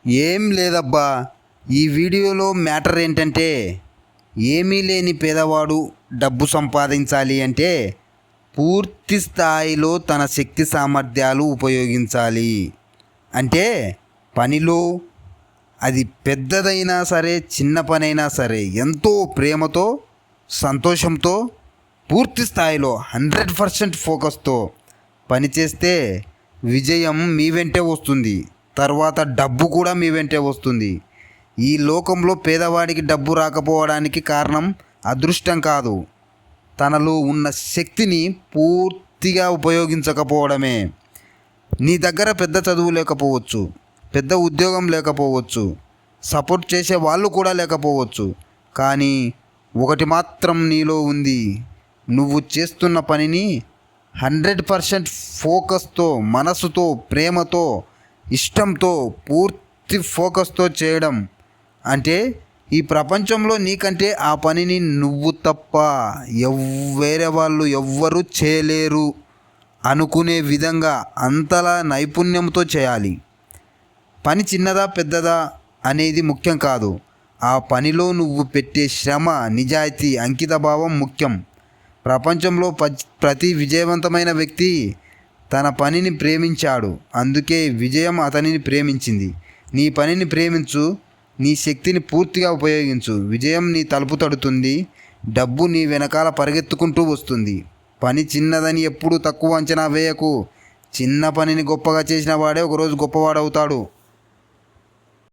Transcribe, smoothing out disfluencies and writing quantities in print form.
ఏం లేదబ్బా. ఈ వీడియోలో మ్యాటర్ ఏంటంటే, ఏమీ లేని పేదవాడు డబ్బు సంపాదించాలి అంటే పూర్తి స్థాయిలో తన శక్తి సామర్థ్యాలు ఉపయోగించాలి. అంటే పనిలో అది పెద్దదైనా సరే చిన్న పనైనా సరే ఎంతో ప్రేమతో సంతోషంతో పూర్తి స్థాయిలో 100% ఫోకస్తో పనిచేస్తే విజయం మీ వెంటే వస్తుంది. తర్వాత డబ్బు కూడా మీ వెంటే వస్తుంది. ఈ లోకంలో పేదవాడికి డబ్బు రాకపోవడానికి కారణం అదృష్టం కాదు, తనలో ఉన్న శక్తిని పూర్తిగా ఉపయోగించకపోవడమే. నీ దగ్గర పెద్ద చదువు లేకపోవచ్చు, పెద్ద ఉద్యోగం లేకపోవచ్చు, సపోర్ట్ చేసే వాళ్ళు కూడా లేకపోవచ్చు, కానీ ఒకటి మాత్రం నీలో ఉంది. నువ్వు చేస్తున్న పనిని 100% ఫోకస్తో, మనసుతో, ప్రేమతో, ఇష్టంతో, పూర్తి ఫోకస్తో చేయడం. అంటే ఈ ప్రపంచంలో నీకంటే ఆ పనిని నువ్వు తప్ప వేరే వాళ్ళు ఎవ్వరూ చేయలేరు అనుకునే విధంగా అంతలా నైపుణ్యంతో చేయాలి. పని చిన్నదా పెద్దదా అనేది ముఖ్యం కాదు, ఆ పనిలో నువ్వు పెట్టే శ్రమ, నిజాయితీ, అంకితభావం ముఖ్యం. ప్రపంచంలో ప్రతి విజయవంతమైన వ్యక్తి తన పనిని ప్రేమించాడు, అందుకే విజయం అతనిని ప్రేమించింది. నీ పనిని ప్రేమించు, నీ శక్తిని పూర్తిగా ఉపయోగించు. విజయం నీ తలుపు తడుతుంది, డబ్బు నీ వెనకాల పరిగెత్తుకుంటూ వస్తుంది. పని చిన్నదని ఎప్పుడూ తక్కువ అంచనా వేయకు. చిన్న పనిని గొప్పగా చేసిన వాడే ఒకరోజు గొప్పవాడవుతాడు.